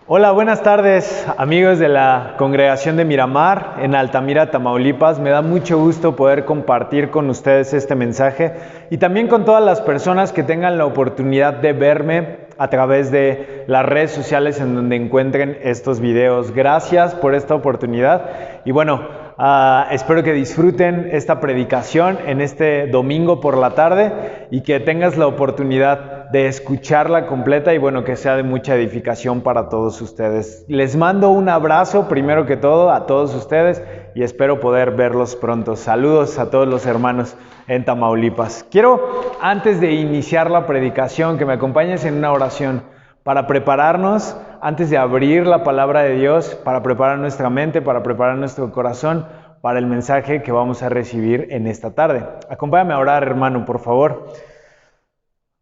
Hola, buenas tardes, amigos de la congregación de Miramar en Altamira, Tamaulipas. Me da mucho gusto poder compartir con ustedes este mensaje y también con todas las personas que tengan la oportunidad de verme a través de las redes sociales en donde encuentren estos videos. Gracias por esta oportunidad y bueno, espero que disfruten esta predicación en este domingo por la tarde y que tengas la oportunidad de escucharla completa y bueno, que sea de mucha edificación para todos ustedes. Les mando un abrazo primero que todo a todos ustedes y espero poder verlos pronto. Saludos a todos los hermanos en Tamaulipas. Quiero, antes de iniciar la predicación, que me acompañes en una oración para prepararnos, antes de abrir la palabra de Dios, para preparar nuestra mente, para preparar nuestro corazón para el mensaje que vamos a recibir en esta tarde. Acompáñame a orar, hermano, por favor.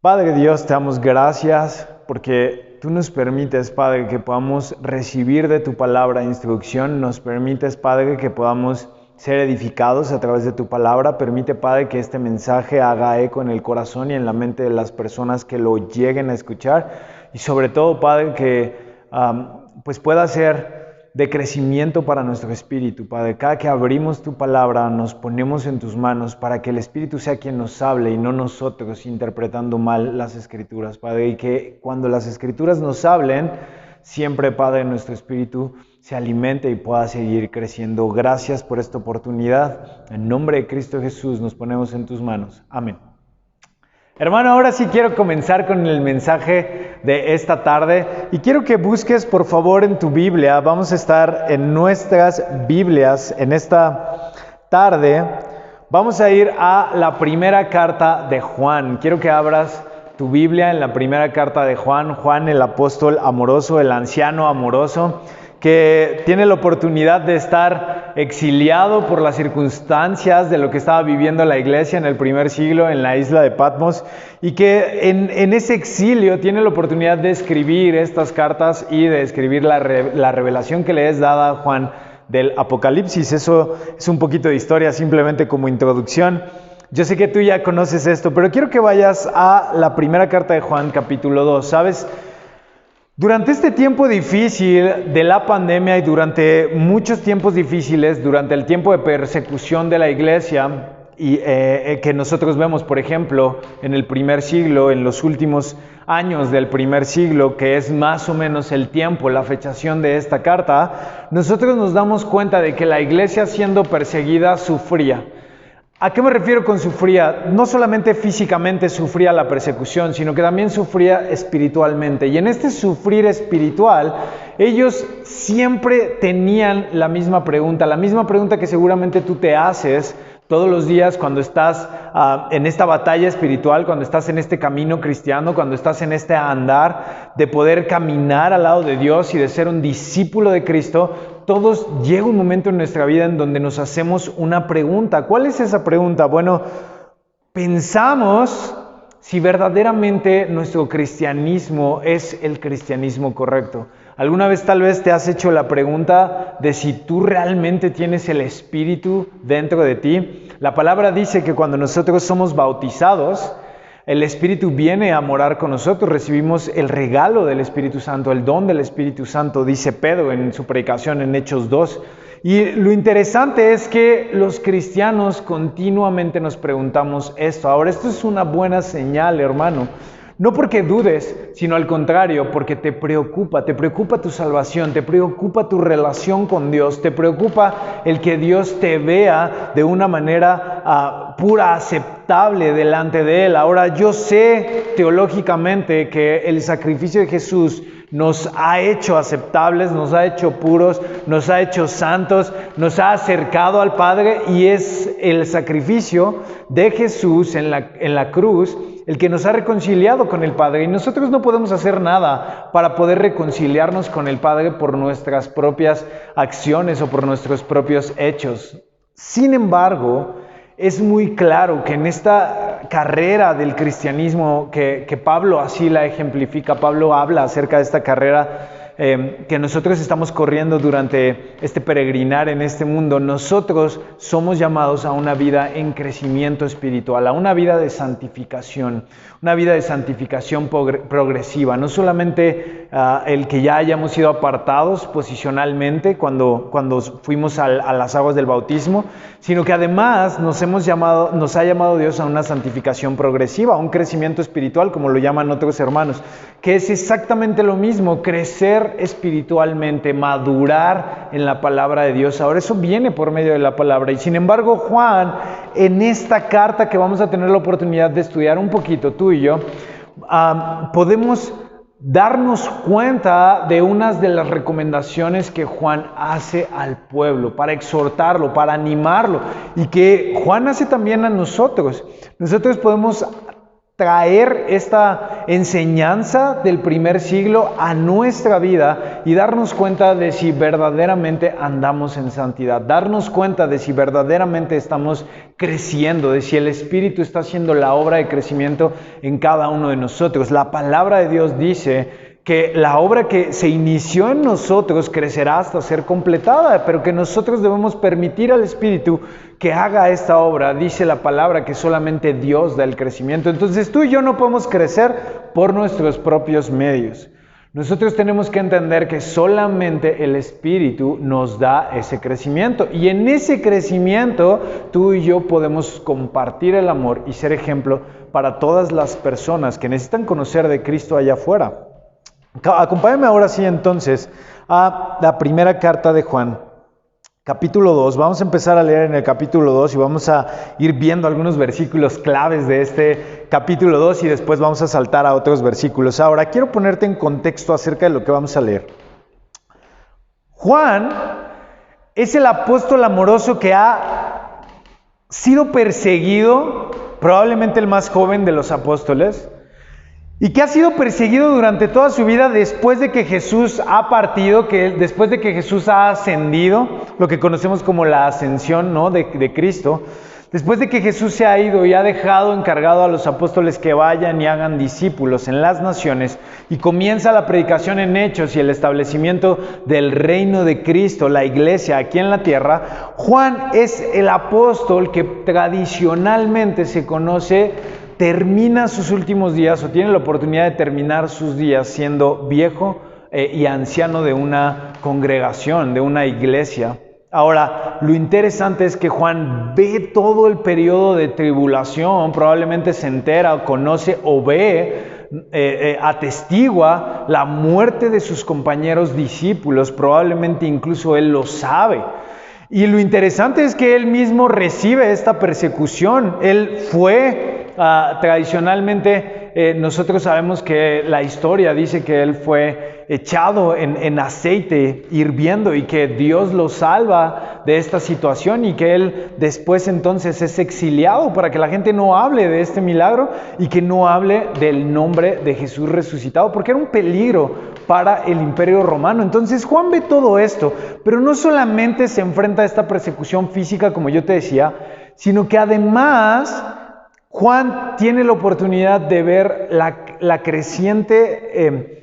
Padre Dios, te damos gracias porque tú nos permites, Padre, que podamos recibir de tu palabra instrucción. Nos permites, Padre, que podamos ser edificados a través de tu palabra. Permite, Padre, que este mensaje haga eco en el corazón y en la mente de las personas que lo lleguen a escuchar. Y sobre todo, Padre, que pues pueda ser de crecimiento para nuestro espíritu, Padre. Cada que abrimos tu palabra, nos ponemos en tus manos para que el Espíritu sea quien nos hable y no nosotros interpretando mal las Escrituras, Padre. Y que cuando las Escrituras nos hablen, siempre, Padre, nuestro espíritu se alimente y pueda seguir creciendo. Gracias por esta oportunidad. En nombre de Cristo Jesús nos ponemos en tus manos. Amén. Hermano, ahora sí quiero comenzar con el mensaje de esta tarde y quiero que busques por favor en tu Biblia. Vamos a estar en nuestras Biblias en esta tarde. Vamos a ir a la primera carta de Juan. Quiero que abras tu Biblia en la primera carta de Juan. Juan, el apóstol amoroso, el anciano amoroso, que tiene la oportunidad de estar exiliado por las circunstancias de lo que estaba viviendo la iglesia en el primer siglo en la isla de Patmos y que en ese exilio tiene la oportunidad de escribir estas cartas y de escribir la revelación que le es dada a Juan del Apocalipsis. Eso es un poquito de historia simplemente como introducción. Yo sé que tú ya conoces esto, pero quiero que vayas a la primera carta de Juan, capítulo 2. ¿Sabes? Durante este tiempo difícil de la pandemia y durante muchos tiempos difíciles, durante el tiempo de persecución de la iglesia y que nosotros vemos, por ejemplo, en el primer siglo, en los últimos años del primer siglo, que es más o menos el tiempo, la fechación de esta carta, nosotros nos damos cuenta de que la iglesia siendo perseguida sufría. ¿A qué me refiero con sufría? No solamente físicamente sufría la persecución, sino que también sufría espiritualmente. Y en este sufrir espiritual, ellos siempre tenían la misma pregunta que seguramente tú te haces todos los días cuando estás en esta batalla espiritual, cuando estás en este camino cristiano, cuando estás en este andar de poder caminar al lado de Dios y de ser un discípulo de Cristo. Todos llega un momento en nuestra vida en donde nos hacemos una pregunta. ¿Cuál es esa pregunta? Bueno, pensamos si verdaderamente nuestro cristianismo es el cristianismo correcto. ¿Alguna vez tal vez te has hecho la pregunta de si tú realmente tienes el Espíritu dentro de ti? La palabra dice que cuando nosotros somos bautizados, el Espíritu viene a morar con nosotros, recibimos el regalo del Espíritu Santo, el don del Espíritu Santo, dice Pedro en su predicación en Hechos 2. Y lo interesante es que los cristianos continuamente nos preguntamos esto. Ahora, esto es una buena señal, hermano. No porque dudes, sino al contrario, porque te preocupa tu salvación, te preocupa tu relación con Dios, te preocupa el que Dios te vea de una manera pura, aceptable delante de Él. Ahora, yo sé teológicamente que el sacrificio de Jesús nos ha hecho aceptables, nos ha hecho puros, nos ha hecho santos, nos ha acercado al Padre y es el sacrificio de Jesús en la cruz el que nos ha reconciliado con el Padre. Y nosotros no podemos hacer nada para poder reconciliarnos con el Padre por nuestras propias acciones o por nuestros propios hechos. Sin embargo, es muy claro que en esta carrera del cristianismo, que Pablo así la ejemplifica, Pablo habla acerca de esta carrera que nosotros estamos corriendo durante este peregrinar en este mundo, nosotros somos llamados a una vida en crecimiento espiritual, a una vida de santificación progresiva. No solamente el que ya hayamos sido apartados posicionalmente cuando fuimos a las aguas del bautismo, sino que además nos ha llamado Dios a una santificación progresiva, a un crecimiento espiritual, como lo llaman otros hermanos, que es exactamente lo mismo, crecer espiritualmente, madurar en la palabra de Dios. Ahora eso viene por medio de la palabra, y sin embargo Juan, en esta carta que vamos a tener la oportunidad de estudiar un poquito tú y yo, podemos darnos cuenta de unas de las recomendaciones que Juan hace al pueblo para exhortarlo, para animarlo, y que Juan hace también a nosotros. Nosotros podemos traer esta enseñanza del primer siglo a nuestra vida y darnos cuenta de si verdaderamente andamos en santidad, darnos cuenta de si verdaderamente estamos creciendo, de si el Espíritu está haciendo la obra de crecimiento en cada uno de nosotros. La palabra de Dios dice que la obra que se inició en nosotros crecerá hasta ser completada, pero que nosotros debemos permitir al Espíritu que haga esta obra. Dice la palabra que solamente Dios da el crecimiento. Entonces tú y yo no podemos crecer por nuestros propios medios. Nosotros tenemos que entender que solamente el Espíritu nos da ese crecimiento. Y en ese crecimiento tú y yo podemos compartir el amor y ser ejemplo para todas las personas que necesitan conocer de Cristo allá afuera. Acompáñame ahora sí entonces a la primera carta de Juan, capítulo 2. Vamos a empezar a leer en el capítulo 2 y vamos a ir viendo algunos versículos claves de este capítulo 2 y después vamos a saltar a otros versículos. Ahora, quiero ponerte en contexto acerca de lo que vamos a leer. Juan es el apóstol amoroso que ha sido perseguido, probablemente el más joven de los apóstoles, y que ha sido perseguido durante toda su vida después de que Jesús ha partido, después de que Jesús ha ascendido, lo que conocemos como la ascensión, ¿no?, de Cristo. Después de que Jesús se ha ido y ha dejado encargado a los apóstoles que vayan y hagan discípulos en las naciones, y comienza la predicación en Hechos y el establecimiento del reino de Cristo, la iglesia aquí en la tierra, Juan es el apóstol que tradicionalmente se conoce, termina sus últimos días o tiene la oportunidad de terminar sus días siendo viejo y anciano de una congregación, de una iglesia. Ahora, lo interesante es que Juan ve todo el periodo de tribulación, probablemente se entera o conoce o ve, atestigua la muerte de sus compañeros discípulos, probablemente incluso él lo sabe. Y lo interesante es que él mismo recibe esta persecución. Él fue, tradicionalmente, nosotros sabemos que la historia dice que él fue echado en aceite hirviendo y que Dios lo salva de esta situación y que él después entonces es exiliado para que la gente no hable de este milagro y que no hable del nombre de Jesús resucitado, porque era un peligro para el imperio romano. Entonces Juan ve todo esto, pero no solamente se enfrenta a esta persecución física, como yo te decía, sino que además Juan tiene la oportunidad de ver la creciente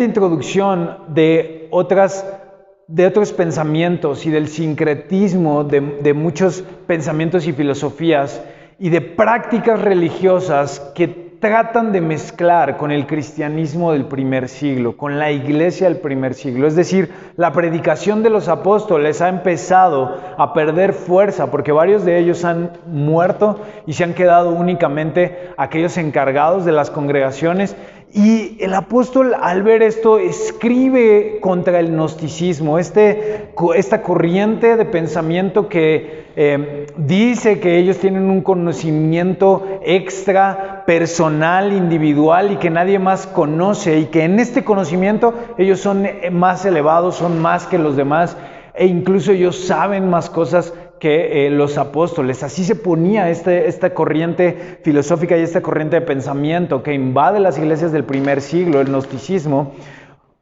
introducción de otros pensamientos y del sincretismo de muchos pensamientos y filosofías y de prácticas religiosas que tratan de mezclar con el cristianismo del primer siglo, con la iglesia del primer siglo. Es decir, la predicación de los apóstoles ha empezado a perder fuerza porque varios de ellos han muerto y se han quedado únicamente aquellos encargados de las congregaciones. Y el apóstol, al ver esto, escribe contra el gnosticismo, esta corriente de pensamiento que dice que ellos tienen un conocimiento extra, personal, individual y que nadie más conoce, y que en este conocimiento ellos son más elevados, son más que los demás, e incluso ellos saben más cosas que los apóstoles. Así se ponía esta corriente filosófica y esta corriente de pensamiento que invade las iglesias del primer siglo, el gnosticismo.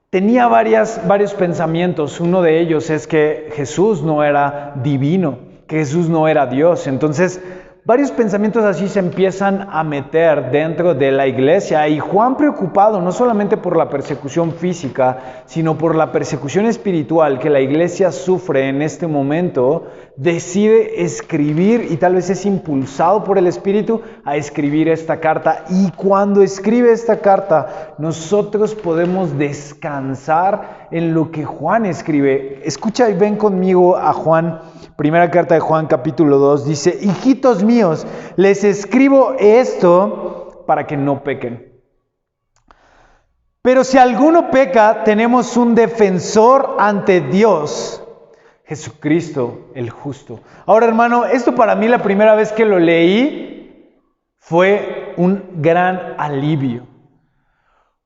Tenía varios pensamientos. Uno de ellos es que Jesús no era divino, que Jesús no era Dios. Entonces, varios pensamientos así se empiezan a meter dentro de la iglesia y Juan, preocupado no solamente por la persecución física, sino por la persecución espiritual que la iglesia sufre en este momento, decide escribir, y tal vez es impulsado por el Espíritu a escribir esta carta. Y cuando escribe esta carta, nosotros podemos descansar en lo que Juan escribe. Escucha y ven conmigo a Juan. Primera carta de Juan, capítulo 2, dice: hijitos míos, les escribo esto para que no pequen. Pero si alguno peca, tenemos un defensor ante Dios, Jesucristo el justo. Ahora, hermano, esto para mí la primera vez que lo leí fue un gran alivio.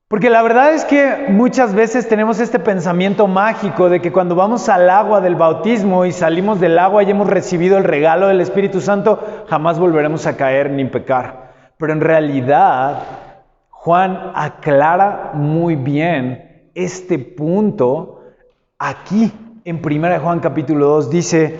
Porque la verdad es que muchas veces tenemos este pensamiento mágico de que cuando vamos al agua del bautismo y salimos del agua y hemos recibido el regalo del Espíritu Santo, jamás volveremos a caer ni pecar. Pero en realidad, Juan aclara muy bien este punto aquí en 1 Juan capítulo 2. Dice: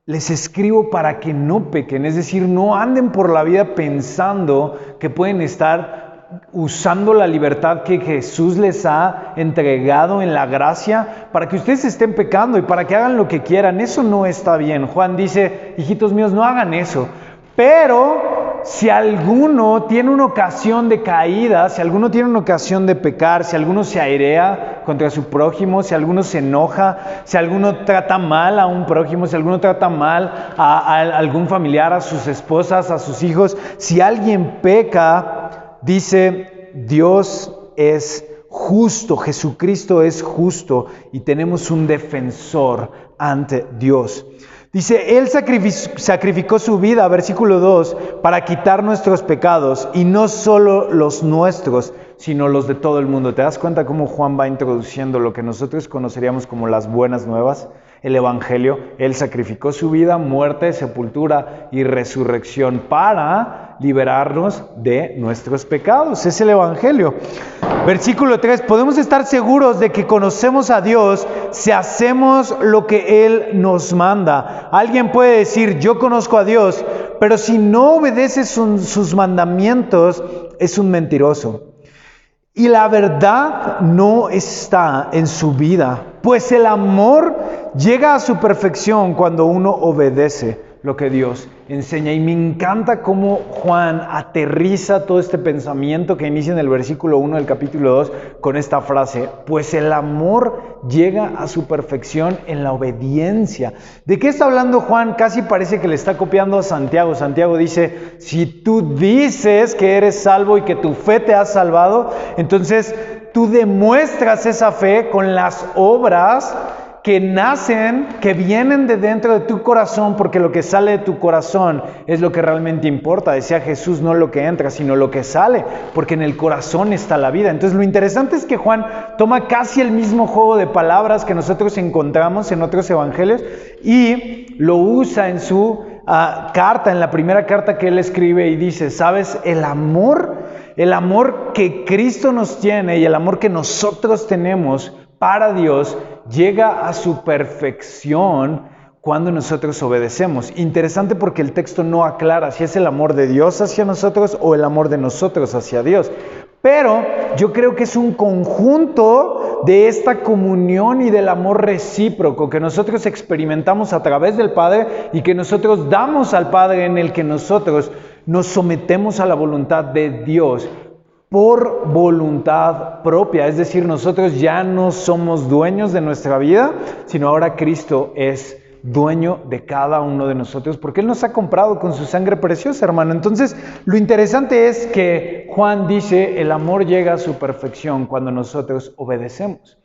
les escribo para que no pequen, es decir, no anden por la vida pensando que pueden estar usando la libertad que Jesús les ha entregado en la gracia para que ustedes estén pecando y para que hagan lo que quieran. Eso no está bien. Juan dice: hijitos míos, no hagan eso. Pero si alguno tiene una ocasión de caída, si alguno tiene una ocasión de pecar, si alguno se airea contra su prójimo, si alguno se enoja, si alguno trata mal a un prójimo, si alguno trata mal a algún familiar, a sus esposas, a sus hijos, si alguien peca, dice: Dios es justo, Jesucristo es justo y tenemos un defensor ante Dios. Dice: Él sacrificó su vida, versículo 2, para quitar nuestros pecados, y no solo los nuestros, sino los de todo el mundo. ¿Te das cuenta cómo Juan va introduciendo lo que nosotros conoceríamos como las buenas nuevas? El Evangelio. Él sacrificó su vida, muerte, sepultura y resurrección para liberarnos de nuestros pecados. Es el Evangelio. Versículo 3, podemos estar seguros de que conocemos a Dios si hacemos lo que Él nos manda. Alguien puede decir: yo conozco a Dios, pero si no obedece sus mandamientos, es un mentiroso. Y la verdad no está en su vida, pues el amor llega a su perfección cuando uno obedece lo que Dios enseña. Y me encanta cómo Juan aterriza todo este pensamiento que inicia en el versículo 1 del capítulo 2 con esta frase: pues el amor llega a su perfección en la obediencia. ¿De qué está hablando Juan? Casi parece que le está copiando a Santiago. Santiago dice: si tú dices que eres salvo y que tu fe te ha salvado, entonces tú demuestras esa fe con las obras que nacen, que vienen de dentro de tu corazón, porque lo que sale de tu corazón es lo que realmente importa. Decía Jesús: no lo que entra, sino lo que sale, porque en el corazón está la vida. Entonces lo interesante es que Juan toma casi el mismo juego de palabras que nosotros encontramos en otros evangelios y lo usa en su carta, en la primera carta que él escribe, y dice: ¿sabes? El amor que Cristo nos tiene y el amor que nosotros tenemos para Dios llega a su perfección cuando nosotros obedecemos. Interesante, porque el texto no aclara si es el amor de Dios hacia nosotros o el amor de nosotros hacia Dios. Pero yo creo que es un conjunto de esta comunión y del amor recíproco que nosotros experimentamos a través del Padre y que nosotros damos al Padre, en el que nosotros nos sometemos a la voluntad de Dios por voluntad propia. Es decir, nosotros ya no somos dueños de nuestra vida, sino ahora Cristo es dueño de cada uno de nosotros, porque Él nos ha comprado con su sangre preciosa, hermano. Entonces, lo interesante es que Juan dice: el amor llega a su perfección cuando nosotros obedecemos.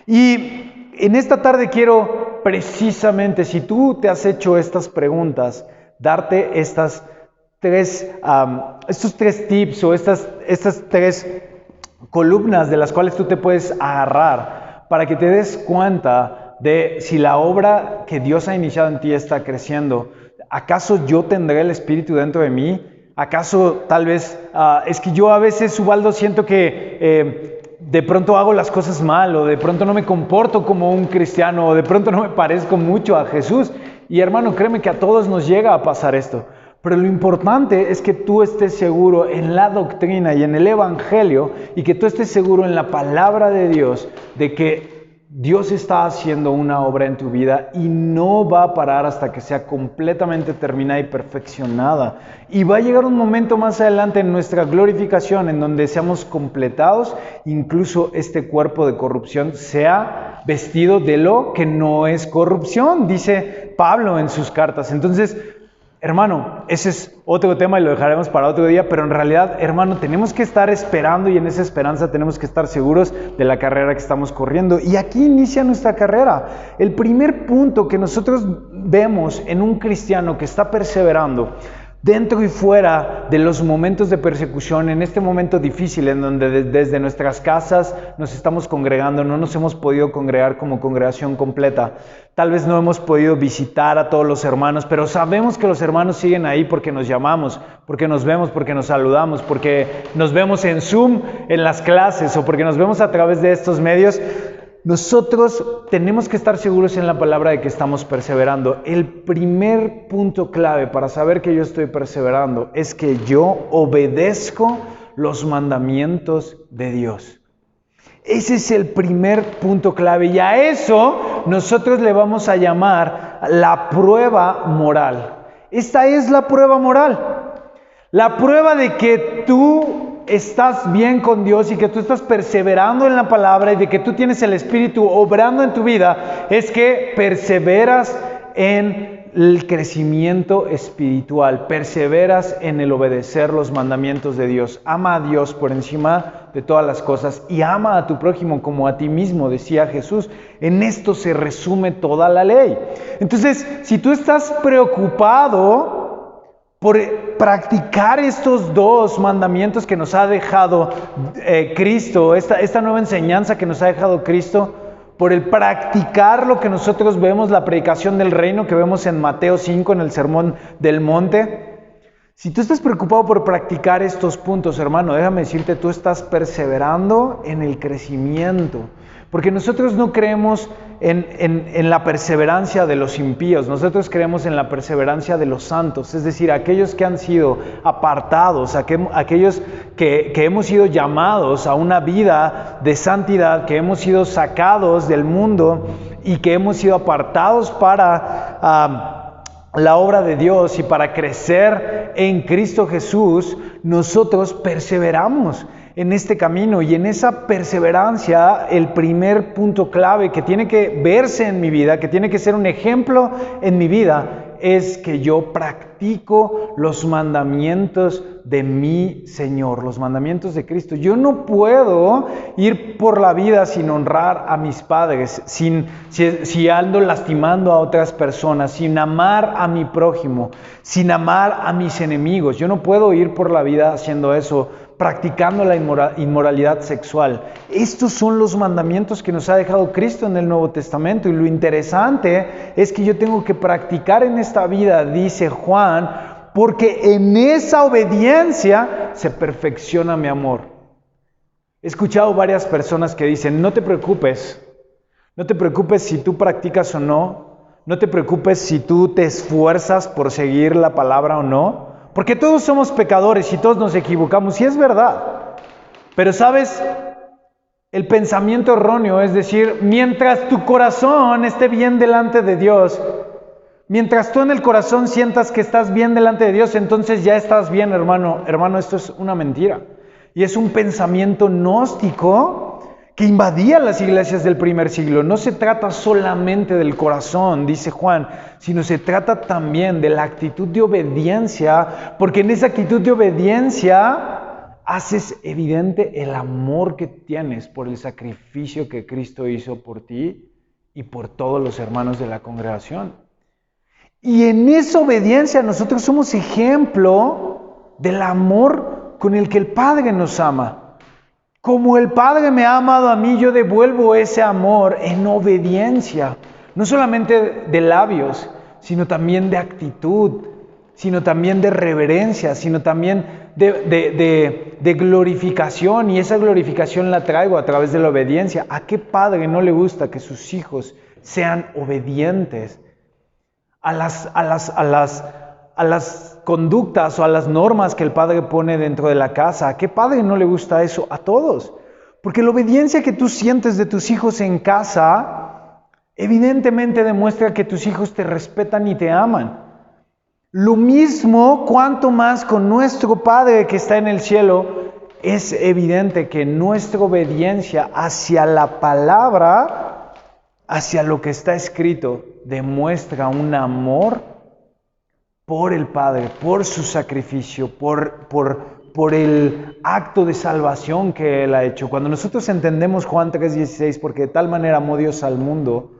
Y en esta tarde quiero precisamente, si tú te has hecho estas preguntas, darte estos tres tips o estas tres columnas de las cuales tú te puedes agarrar para que te des cuenta de si la obra que Dios ha iniciado en ti está creciendo. ¿Acaso yo tendré el Espíritu dentro de mí? ¿Acaso tal vez es que yo a veces, Ubaldo, siento que de pronto hago las cosas mal, o de pronto no me comporto como un cristiano, o de pronto no me parezco mucho a Jesús? Y hermano, créeme que a todos nos llega a pasar esto. Pero lo importante es que tú estés seguro en la doctrina y en el Evangelio y que tú estés seguro en la palabra de Dios de que Dios está haciendo una obra en tu vida y no va a parar hasta que sea completamente terminada y perfeccionada. Y va a llegar un momento más adelante en nuestra glorificación en donde seamos completados, incluso este cuerpo de corrupción sea vestido de lo que no es corrupción, dice Pablo en sus cartas. Entonces, hermano, ese es otro tema y lo dejaremos para otro día, pero en realidad, hermano, tenemos que estar esperando y en esa esperanza tenemos que estar seguros de la carrera que estamos corriendo. Y aquí inicia nuestra carrera. El primer punto que nosotros vemos en un cristiano que está perseverando dentro y fuera de los momentos de persecución, en este momento difícil en donde desde nuestras casas nos estamos congregando, no nos hemos podido congregar como congregación completa. Tal vez no hemos podido visitar a todos los hermanos, pero sabemos que los hermanos siguen ahí porque nos llamamos, porque nos vemos, porque nos saludamos, porque nos vemos en Zoom, en las clases o porque nos vemos a través de estos medios. Nosotros tenemos que estar seguros en la palabra de que estamos perseverando. El primer punto clave para saber que yo estoy perseverando es que yo obedezco los mandamientos de Dios. Ese es el primer punto clave y a eso nosotros le vamos a llamar la prueba moral. Esta es la prueba moral. La prueba de que tú estás bien con Dios y que tú estás perseverando en la palabra y de que tú tienes el Espíritu obrando en tu vida es que perseveras en el crecimiento espiritual, perseveras en el obedecer los mandamientos de Dios. Ama a Dios por encima de todas las cosas y ama a tu prójimo como a ti mismo, decía Jesús. En esto se resume toda la ley. Entonces, si tú estás preocupado por practicar estos dos mandamientos que nos ha dejado Cristo, esta nueva enseñanza que nos ha dejado Cristo, por el practicar lo que nosotros vemos, la predicación del reino que vemos en Mateo 5 en el Sermón del Monte. Si tú estás preocupado por practicar estos puntos, hermano, déjame decirte, tú estás perseverando en el crecimiento. Porque nosotros no creemos en la perseverancia de los impíos, nosotros creemos en la perseverancia de los santos, es decir, aquellos que han sido apartados, aquellos que hemos sido llamados a una vida de santidad, que hemos sido sacados del mundo y que hemos sido apartados para la obra de Dios y para crecer en Cristo Jesús. Nosotros perseveramos en este camino y en esa perseverancia. El primer punto clave que tiene que verse en mi vida, que tiene que ser un ejemplo en mi vida, es que yo practico los mandamientos de mi Señor, los mandamientos de Cristo. Yo no puedo ir por la vida sin honrar a mis padres, si ando lastimando a otras personas, sin amar a mi prójimo, sin amar a mis enemigos. Yo no puedo ir por la vida haciendo eso, practicando la inmoralidad sexual. Estos son los mandamientos que nos ha dejado Cristo en el Nuevo Testamento. Y lo interesante es que yo tengo que practicar en esta vida, dice Juan, porque en esa obediencia se perfecciona mi amor. He escuchado varias personas que dicen, no te preocupes si tú practicas o no te preocupes si tú te esfuerzas por seguir la palabra o no, porque todos somos pecadores y todos nos equivocamos, y es verdad. Pero ¿sabes? El pensamiento erróneo es decir, mientras tu corazón esté bien delante de Dios, mientras tú en el corazón sientas que estás bien delante de Dios, entonces ya estás bien, hermano. Hermano, esto es una mentira. Y es un pensamiento gnóstico que invadía las iglesias del primer siglo. No se trata solamente del corazón, dice Juan, sino se trata también de la actitud de obediencia, porque en esa actitud de obediencia haces evidente el amor que tienes por el sacrificio que Cristo hizo por ti y por todos los hermanos de la congregación. Y en esa obediencia nosotros somos ejemplo del amor con el que el Padre nos ama. Como el Padre me ha amado a mí, yo devuelvo ese amor en obediencia. No solamente de labios, sino también de actitud, sino también de reverencia, sino también de glorificación. Y esa glorificación la traigo a través de la obediencia. ¿A qué padre no le gusta que sus hijos sean obedientes a las las conductas o a las normas que el padre pone dentro de la casa. ¿A qué padre no le gusta eso? A todos. Porque la obediencia que tú sientes de tus hijos en casa, evidentemente demuestra que tus hijos te respetan y te aman. Lo mismo, cuanto más con nuestro Padre que está en el cielo, es evidente que nuestra obediencia hacia la palabra, hacia lo que está escrito, demuestra un amor por el Padre, por su sacrificio, por el acto de salvación que Él ha hecho. Cuando nosotros entendemos Juan 3:16, porque de tal manera amó Dios al mundo,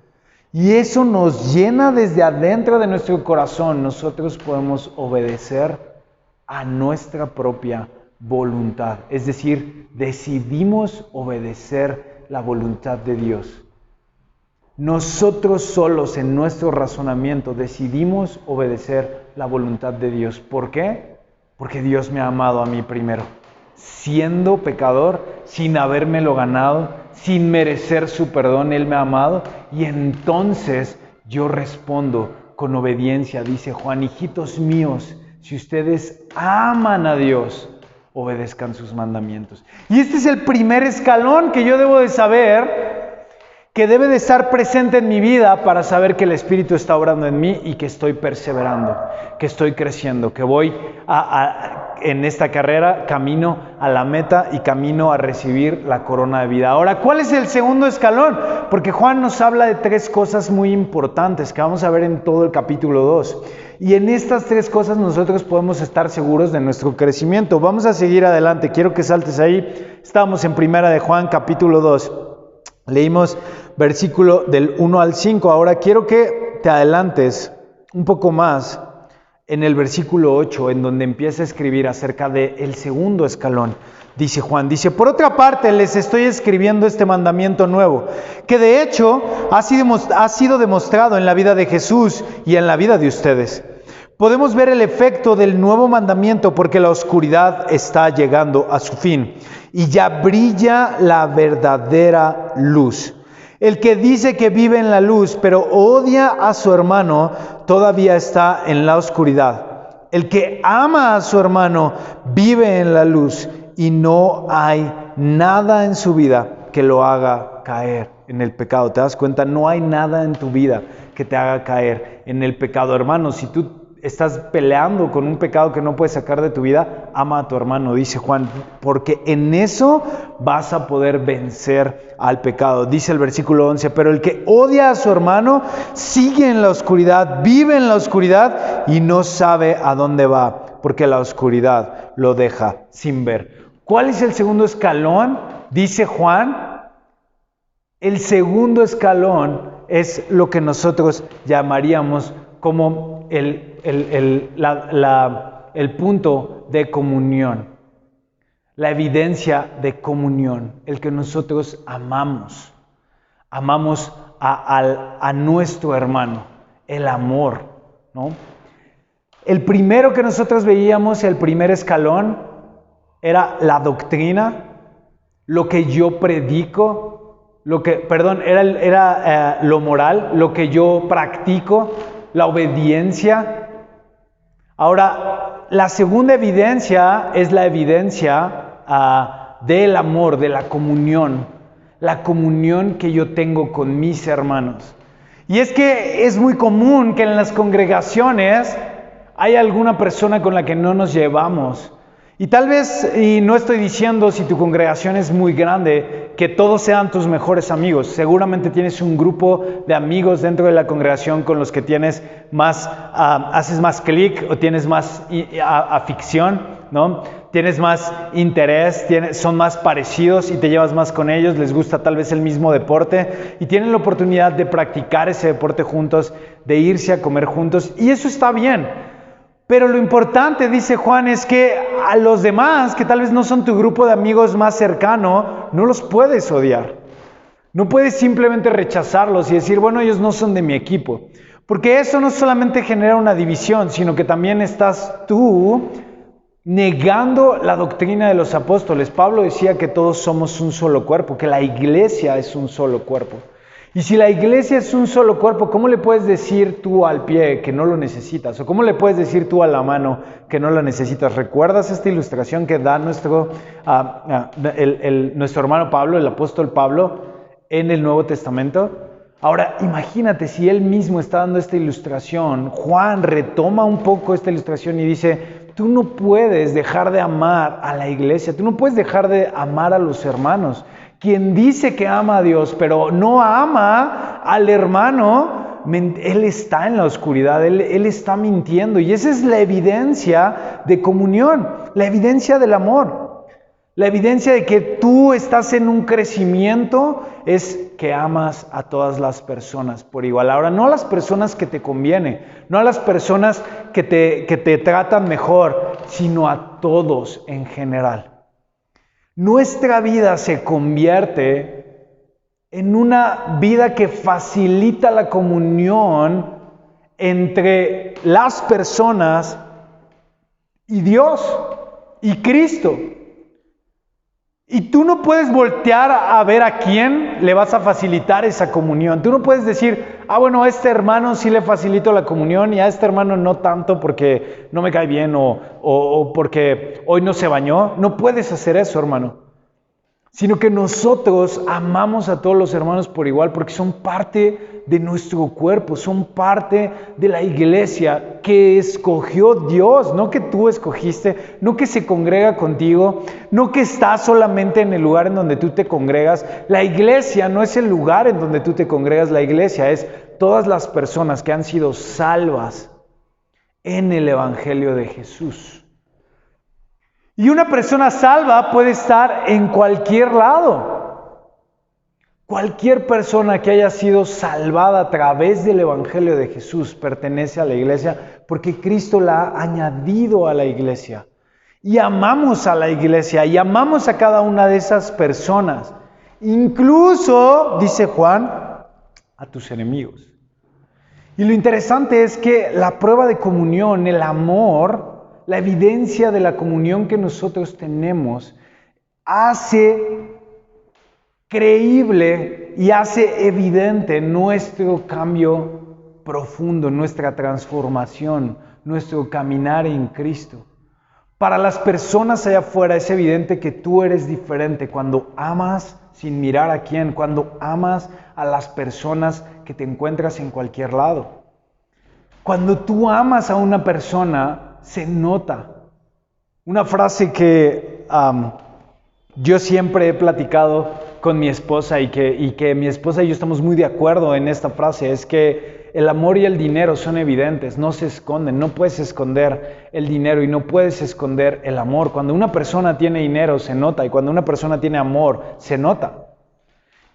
y eso nos llena desde adentro de nuestro corazón, nosotros podemos obedecer a nuestra propia voluntad. Es decir, decidimos obedecer la voluntad de Dios. Nosotros solos en nuestro razonamiento decidimos obedecer la voluntad de Dios. ¿Por qué? Porque Dios me ha amado a mí primero. Siendo pecador, sin habérmelo ganado, sin merecer su perdón, Él me ha amado. Y entonces yo respondo con obediencia. Dice Juan: hijitos míos, si ustedes aman a Dios, obedezcan sus mandamientos. Y este es el primer escalón que yo debo de saber, que debe de estar presente en mi vida para saber que el Espíritu está obrando en mí y que estoy perseverando, que estoy creciendo, que voy en esta carrera camino a la meta y camino a recibir la corona de vida. Ahora, ¿cuál es el segundo escalón? Porque Juan nos habla de 3 cosas muy importantes que vamos a ver en todo el capítulo 2. Y en estas 3 cosas nosotros podemos estar seguros de nuestro crecimiento. Vamos a seguir adelante. Quiero que saltes ahí. Estamos en Primera de Juan, capítulo 2. Leímos versículo del 1 al 5. Ahora quiero que te adelantes un poco más en el versículo 8, en donde empieza a escribir acerca del segundo escalón. Dice Juan, por otra parte les estoy escribiendo este mandamiento nuevo, que de hecho ha sido demostrado en la vida de Jesús y en la vida de ustedes. Podemos ver el efecto del nuevo mandamiento porque la oscuridad está llegando a su fin y ya brilla la verdadera luz. El que dice que vive en la luz, pero odia a su hermano, todavía está en la oscuridad. El que ama a su hermano vive en la luz y no hay nada en su vida que lo haga caer en el pecado. ¿Te das cuenta? No hay nada en tu vida que te haga caer en el pecado. Hermano, si tú estás peleando con un pecado que no puedes sacar de tu vida, ama a tu hermano, dice Juan, porque en eso vas a poder vencer al pecado. Dice el versículo 11, pero el que odia a su hermano sigue en la oscuridad, vive en la oscuridad y no sabe a dónde va, porque la oscuridad lo deja sin ver. ¿Cuál es el segundo escalón? Dice Juan, el segundo escalón es lo que nosotros llamaríamos como el punto de comunión, la evidencia de comunión, el que nosotros amamos a nuestro hermano, el amor, ¿no? El primero que nosotros veíamos, el primer escalón, era la doctrina, lo que yo predico, era lo moral, lo que yo practico, la obediencia. Ahora, la segunda evidencia es la evidencia del amor, de la comunión que yo tengo con mis hermanos. Y es que es muy común que en las congregaciones hay alguna persona con la que no nos llevamos. Y tal vez, y no estoy diciendo si tu congregación es muy grande, que todos sean tus mejores amigos. Seguramente tienes un grupo de amigos dentro de la congregación con los que tienes más, haces más clic o tienes más afición, ¿no? Tienes más interés, son más parecidos y te llevas más con ellos, les gusta tal vez el mismo deporte y tienen la oportunidad de practicar ese deporte juntos, de irse a comer juntos, y eso está bien. Pero lo importante, dice Juan, es que a los demás, que tal vez no son tu grupo de amigos más cercano, no los puedes odiar. No puedes simplemente rechazarlos y decir, bueno, ellos no son de mi equipo. Porque eso no solamente genera una división, sino que también estás tú negando la doctrina de los apóstoles. Pablo decía que todos somos un solo cuerpo, que la iglesia es un solo cuerpo. Y si la iglesia es un solo cuerpo, ¿cómo le puedes decir tú al pie que no lo necesitas? ¿O cómo le puedes decir tú a la mano que no la necesitas? ¿Recuerdas esta ilustración que da nuestro hermano Pablo, el apóstol Pablo, en el Nuevo Testamento? Ahora, imagínate si él mismo está dando esta ilustración. Juan retoma un poco esta ilustración y dice, tú no puedes dejar de amar a la iglesia, tú no puedes dejar de amar a los hermanos. Quien dice que ama a Dios, pero no ama al hermano, él está en la oscuridad, él está mintiendo. Y esa es la evidencia de comunión, la evidencia del amor. La evidencia de que tú estás en un crecimiento es que amas a todas las personas por igual. Ahora, no a las personas que te conviene, no a las personas que te tratan mejor, sino a todos en general. Nuestra vida se convierte en una vida que facilita la comunión entre las personas y Dios y Cristo. Y tú no puedes voltear a ver a quién le vas a facilitar esa comunión. Tú no puedes decir, bueno, a este hermano sí le facilito la comunión y a este hermano no tanto porque no me cae bien o porque hoy no se bañó. No puedes hacer eso, hermano. Sino que nosotros amamos a todos los hermanos por igual porque son parte de nuestro cuerpo, son parte de la iglesia que escogió Dios, no que tú escogiste, no que se congrega contigo, no que está solamente en el lugar en donde tú te congregas. La iglesia no es el lugar en donde tú te congregas, la iglesia es todas las personas que han sido salvas en el Evangelio de Jesús. Y una persona salva puede estar en cualquier lado. Cualquier persona que haya sido salvada a través del Evangelio de Jesús pertenece a la iglesia porque Cristo la ha añadido a la iglesia. Y amamos a la iglesia y amamos a cada una de esas personas. Incluso, dice Juan, a tus enemigos. Y lo interesante es que la prueba de comunión, el amor, la evidencia de la comunión que nosotros tenemos hace creíble y hace evidente nuestro cambio profundo, nuestra transformación, nuestro caminar en Cristo. Para las personas allá afuera es evidente que tú eres diferente cuando amas sin mirar a quién, cuando amas a las personas que te encuentras en cualquier lado. Cuando tú amas a una persona, se nota. Una frase que yo siempre he platicado con mi esposa y que mi esposa y yo estamos muy de acuerdo en esta frase es que el amor y el dinero son evidentes, no se esconden, no puedes esconder el dinero y no puedes esconder el amor. Cuando una persona tiene dinero se nota y cuando una persona tiene amor se nota.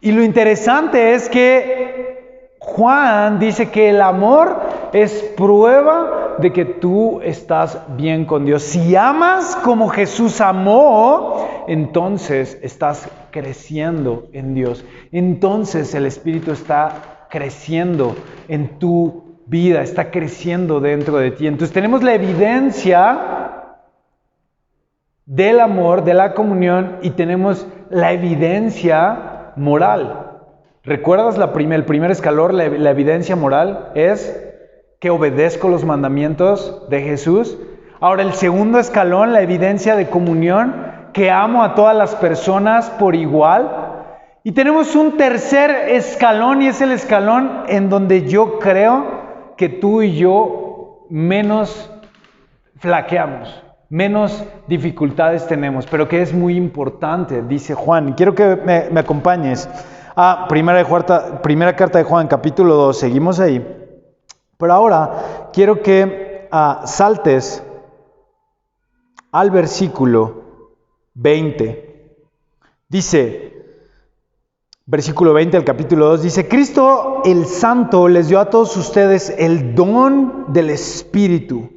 Y lo interesante es que Juan dice que el amor es prueba de que tú estás bien con Dios. Si amas como Jesús amó, entonces estás creciendo en Dios. Entonces el Espíritu está creciendo en tu vida, está creciendo dentro de ti. Entonces tenemos la evidencia del amor, de la comunión y tenemos la evidencia moral. ¿Recuerdas el primer escalón, la evidencia moral? Es que obedezco los mandamientos de Jesús. Ahora el segundo escalón, la evidencia de comunión, que amo a todas las personas por igual. Y tenemos un tercer escalón y es el escalón en donde yo creo que tú y yo menos flaqueamos, menos dificultades tenemos, pero que es muy importante, dice Juan. Y quiero que me acompañes a primera carta de Juan, capítulo 2, seguimos ahí. Pero ahora quiero que saltes al versículo 20. Dice, versículo 20 del capítulo 2, dice, Cristo el Santo les dio a todos ustedes el don del Espíritu.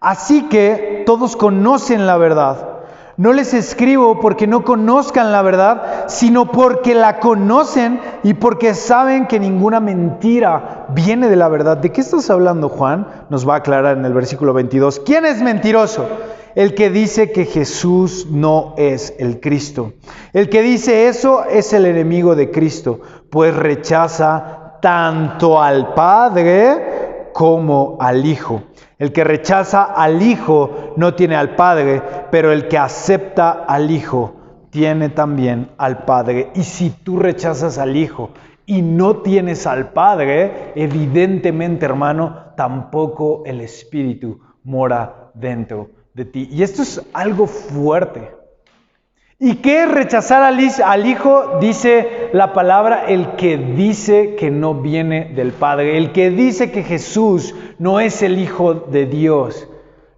Así que todos conocen la verdad. No les escribo porque no conozcan la verdad, sino porque la conocen y porque saben que ninguna mentira viene de la verdad. ¿De qué estás hablando, Juan? Nos va a aclarar en el versículo 22. ¿Quién es mentiroso? El que dice que Jesús no es el Cristo. El que dice eso es el enemigo de Cristo, pues rechaza tanto al Padre como al Hijo. El que rechaza al Hijo no tiene al Padre, pero el que acepta al Hijo tiene también al Padre. Y si tú rechazas al Hijo y no tienes al Padre, evidentemente, hermano, tampoco el Espíritu mora dentro de ti. Y esto es algo fuerte. ¿Y qué es rechazar al Hijo? Dice la palabra, el que dice que no viene del Padre, el que dice que Jesús no es el Hijo de Dios,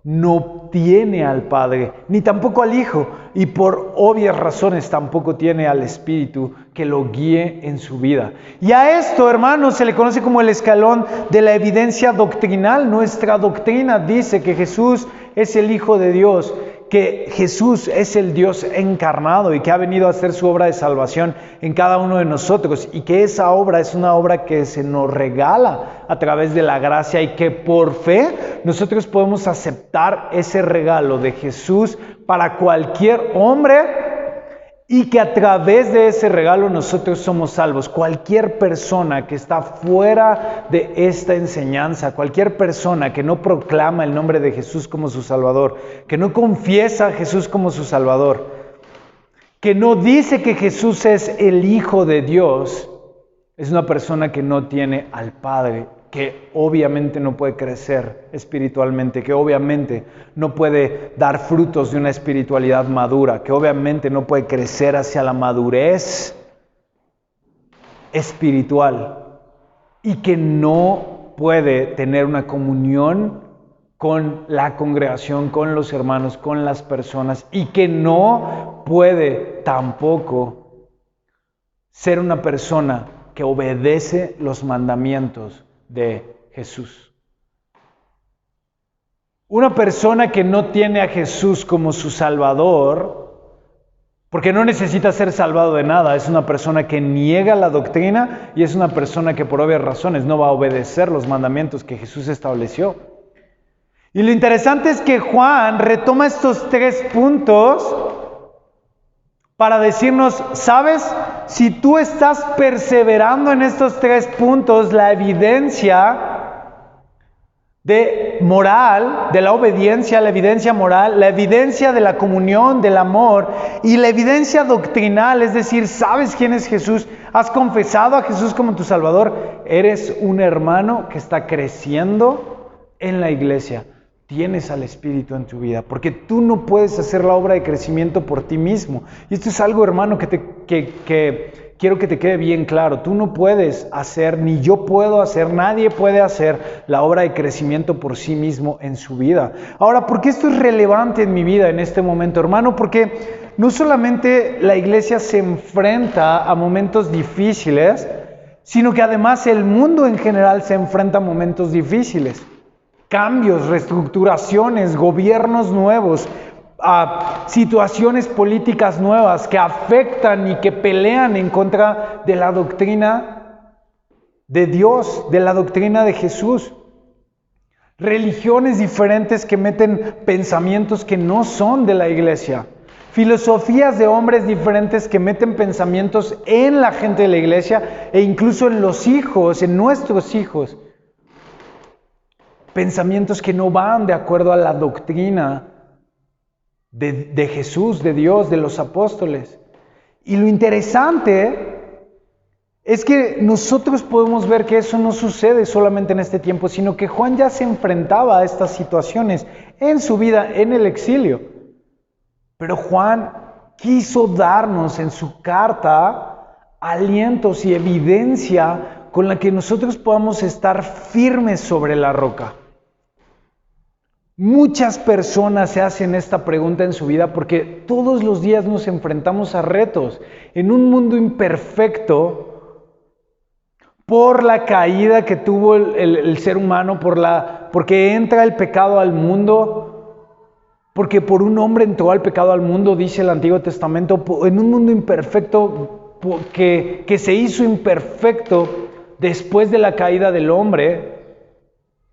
no tiene al Padre, ni tampoco al Hijo, y por obvias razones tampoco tiene al Espíritu que lo guíe en su vida. Y a esto, hermanos, se le conoce como el escalón de la evidencia doctrinal. Nuestra doctrina dice que Jesús es el Hijo de Dios, que Jesús es el Dios encarnado y que ha venido a hacer su obra de salvación en cada uno de nosotros, y que esa obra es una obra que se nos regala a través de la gracia, y que por fe nosotros podemos aceptar ese regalo de Jesús para cualquier hombre, y que a través de ese regalo nosotros somos salvos. Cualquier persona que está fuera de esta enseñanza, cualquier persona que no proclama el nombre de Jesús como su Salvador, que no confiesa a Jesús como su Salvador, que no dice que Jesús es el Hijo de Dios, es una persona que no tiene al Padre, que obviamente no puede crecer espiritualmente, que obviamente no puede dar frutos de una espiritualidad madura, que obviamente no puede crecer hacia la madurez espiritual, y que no puede tener una comunión con la congregación, con los hermanos, con las personas, y que no puede tampoco ser una persona que obedece los mandamientos de Jesús. Una persona que no tiene a Jesús como su Salvador, porque no necesita ser salvado de nada, es una persona que niega la doctrina, y es una persona que por obvias razones no va a obedecer los mandamientos que Jesús estableció. Y lo interesante es que Juan retoma estos 3 puntos para decirnos, ¿sabes? Si tú estás perseverando en estos 3 puntos, la evidencia de moral, de la obediencia, la evidencia moral, la evidencia de la comunión, del amor, y la evidencia doctrinal, es decir, ¿sabes quién es Jesús? ¿Has confesado a Jesús como tu Salvador? Eres un hermano que está creciendo en la iglesia. Tienes al Espíritu en tu vida, porque tú no puedes hacer la obra de crecimiento por ti mismo. Y esto es algo, hermano, que quiero que te quede bien claro. Tú no puedes hacer, ni yo puedo hacer, nadie puede hacer la obra de crecimiento por sí mismo en su vida. Ahora, ¿por qué esto es relevante en mi vida en este momento, hermano? Porque no solamente la iglesia se enfrenta a momentos difíciles, sino que además el mundo en general se enfrenta a momentos difíciles. Cambios, reestructuraciones, gobiernos nuevos, situaciones políticas nuevas que afectan y que pelean en contra de la doctrina de Dios, de la doctrina de Jesús. Religiones diferentes que meten pensamientos que no son de la iglesia. Filosofías de hombres diferentes que meten pensamientos en la gente de la iglesia, e incluso en los hijos, en nuestros hijos. Pensamientos que no van de acuerdo a la doctrina de Jesús, de Dios, de los apóstoles. Y lo interesante es que nosotros podemos ver que eso no sucede solamente en este tiempo, sino que Juan ya se enfrentaba a estas situaciones en su vida en el exilio. Pero Juan quiso darnos en su carta alientos y evidencia con la que nosotros podamos estar firmes sobre la roca. Muchas personas se hacen esta pregunta en su vida porque todos los días nos enfrentamos a retos en un mundo imperfecto por la caída que tuvo el ser humano, porque entra el pecado al mundo, porque por un hombre entró el pecado al mundo, dice el Antiguo Testamento, en un mundo imperfecto que se hizo imperfecto después de la caída del hombre,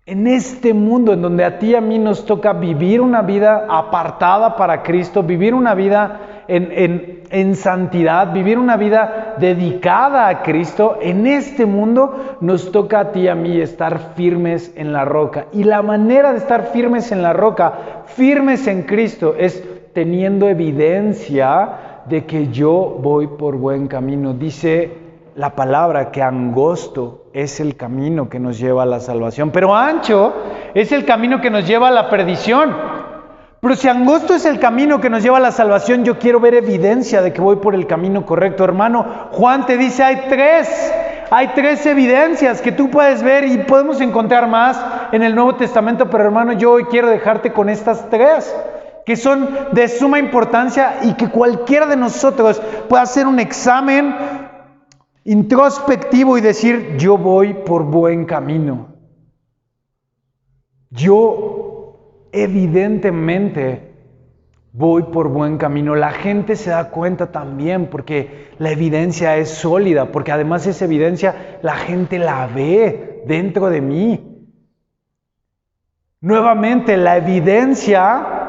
en este mundo en donde a ti y a mí nos toca vivir una vida apartada para Cristo, vivir una vida en santidad, vivir una vida dedicada a Cristo, en este mundo nos toca a ti y a mí estar firmes en la roca. Y la manera de estar firmes en la roca, firmes en Cristo, es teniendo evidencia de que yo voy por buen camino. Dice la palabra que angosto es el camino que nos lleva a la salvación, pero ancho es el camino que nos lleva a la perdición. Pero si angosto es el camino que nos lleva a la salvación, yo quiero ver evidencia de que voy por el camino correcto. Hermano, Juan te dice, hay tres evidencias que tú puedes ver y podemos encontrar más en el Nuevo Testamento, pero hermano, yo hoy quiero dejarte con estas tres, que son de suma importancia y que cualquiera de nosotros pueda hacer un examen introspectivo y decir, yo voy por buen camino. Yo evidentemente voy por buen camino. La gente se da cuenta también porque la evidencia es sólida, porque además esa evidencia la gente la ve dentro de mí. Nuevamente, la evidencia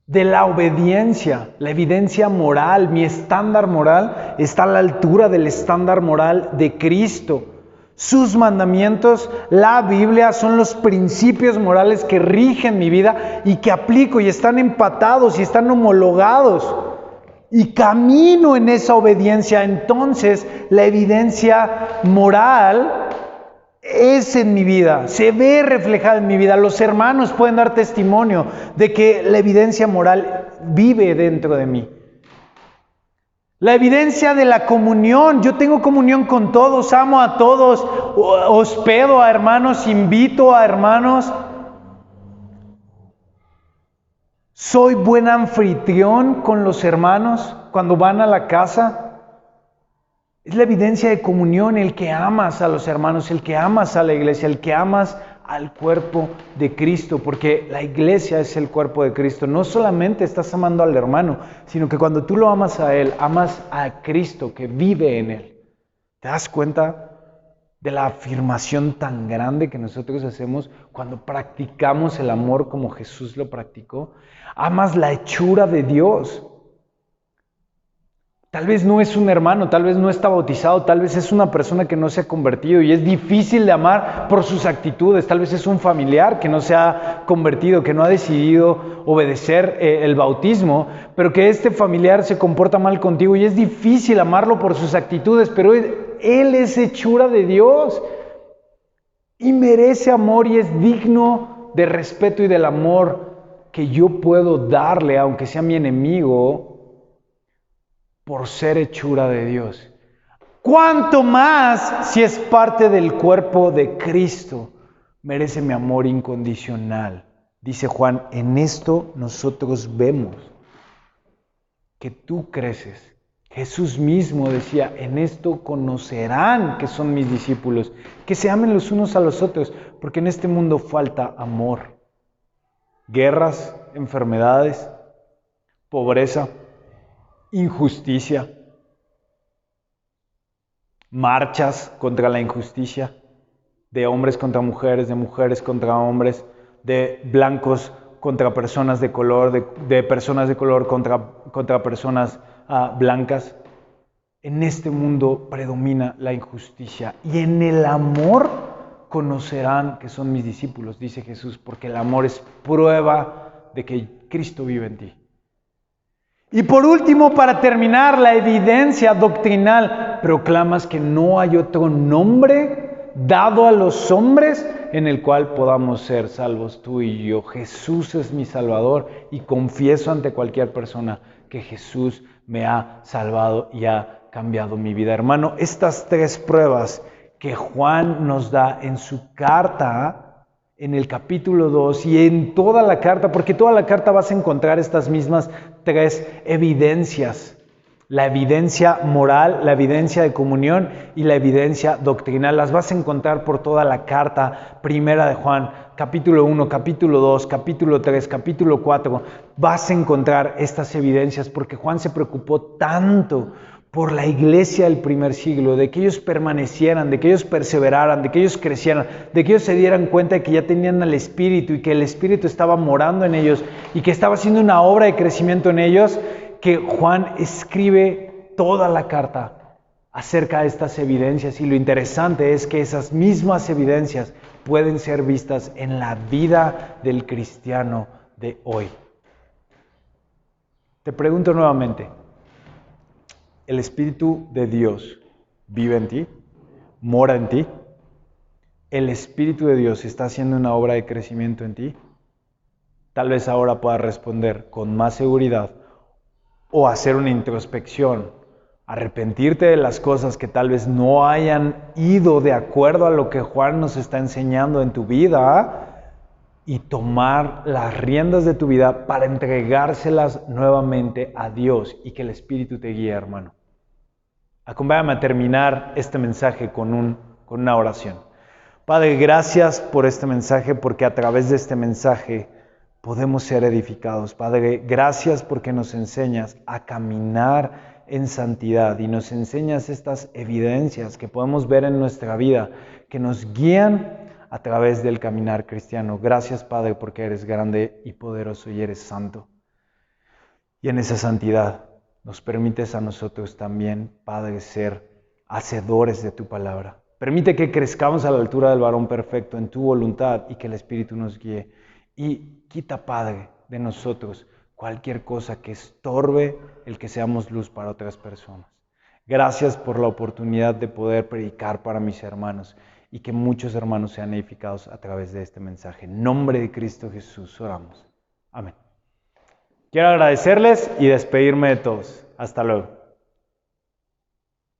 de la obediencia, la evidencia moral, mi estándar moral está a la altura del estándar moral de Cristo. Sus mandamientos, la Biblia, son los principios morales que rigen mi vida y que aplico y están empatados y están homologados. Y camino en esa obediencia. Entonces, la evidencia moral es en mi vida, se ve reflejada en mi vida. Los hermanos pueden dar testimonio de que la evidencia moral vive dentro de mí. La evidencia de la comunión, yo tengo comunión con todos, amo a todos, hospedo a hermanos, invito a hermanos. Soy buen anfitrión con los hermanos cuando van a la casa. Es la evidencia de comunión, el que amas a los hermanos, el que amas a la iglesia, el que amas al cuerpo de Cristo, porque la iglesia es el cuerpo de Cristo. No solamente estás amando al hermano, sino que cuando tú lo amas a él, amas a Cristo que vive en él. ¿Te das cuenta de la afirmación tan grande que nosotros hacemos cuando practicamos el amor como Jesús lo practicó? Amas la hechura de Dios. Tal vez no es un hermano, tal vez no está bautizado, tal vez es una persona que no se ha convertido y es difícil de amar por sus actitudes. Tal vez es un familiar que no se ha convertido, que no ha decidido obedecer el bautismo, pero que este familiar se comporta mal contigo y es difícil amarlo por sus actitudes, pero él es hechura de Dios y merece amor y es digno de respeto y del amor que yo puedo darle, aunque sea mi enemigo, por ser hechura de Dios. ¿Cuánto más si es parte del cuerpo de Cristo? Merece mi amor incondicional. Dice Juan, en esto nosotros vemos que tú creces. Jesús mismo decía, en esto conocerán que son mis discípulos, que se amen los unos a los otros, porque en este mundo falta amor. Guerras, enfermedades, pobreza, injusticia, marchas contra la injusticia, de hombres contra mujeres, de mujeres contra hombres, de blancos contra personas de color, de personas de color contra personas blancas. En este mundo predomina la injusticia y en el amor conocerán que son mis discípulos, dice Jesús, porque el amor es prueba de que Cristo vive en ti. Y por último, para terminar, la evidencia doctrinal. Proclamas que no hay otro nombre dado a los hombres en el cual podamos ser salvos tú y yo. Jesús es mi Salvador y confieso ante cualquier persona que Jesús me ha salvado y ha cambiado mi vida. Hermano, estas tres pruebas que Juan nos da en su carta, en el capítulo 2 y en toda la carta, porque toda la carta vas a encontrar estas mismas tres evidencias. La evidencia moral, la evidencia de comunión y la evidencia doctrinal. Las vas a encontrar por toda la carta primera de Juan, capítulo 1, capítulo 2, capítulo 3, capítulo 4. Vas a encontrar estas evidencias porque Juan se preocupó tanto por la iglesia del primer siglo, de que ellos permanecieran, de que ellos perseveraran, de que ellos crecieran, de que ellos se dieran cuenta de que ya tenían al Espíritu y que el Espíritu estaba morando en ellos y que estaba haciendo una obra de crecimiento en ellos, que Juan escribe toda la carta acerca de estas evidencias. Y lo interesante es que esas mismas evidencias pueden ser vistas en la vida del cristiano de hoy. Te pregunto nuevamente, ¿el Espíritu de Dios vive en ti? ¿Mora en ti? ¿El Espíritu de Dios está haciendo una obra de crecimiento en ti? Tal vez ahora puedas responder con más seguridad o hacer una introspección, arrepentirte de las cosas que tal vez no hayan ido de acuerdo a lo que Juan nos está enseñando en tu vida y tomar las riendas de tu vida para entregárselas nuevamente a Dios y que el Espíritu te guíe, hermano. Acompáñame a terminar este mensaje con una oración. Padre, gracias por este mensaje, porque a través de este mensaje podemos ser edificados. Padre, gracias porque nos enseñas a caminar en santidad y nos enseñas estas evidencias que podemos ver en nuestra vida, que nos guían a través del caminar cristiano. Gracias, Padre, porque eres grande y poderoso y eres santo. Y en esa santidad nos permites a nosotros también, Padre, ser hacedores de tu palabra. Permite que crezcamos a la altura del varón perfecto en tu voluntad y que el Espíritu nos guíe. Y quita, Padre, de nosotros cualquier cosa que estorbe el que seamos luz para otras personas. Gracias por la oportunidad de poder predicar para mis hermanos y que muchos hermanos sean edificados a través de este mensaje. En nombre de Cristo Jesús oramos. Amén. Quiero agradecerles y despedirme de todos. Hasta luego.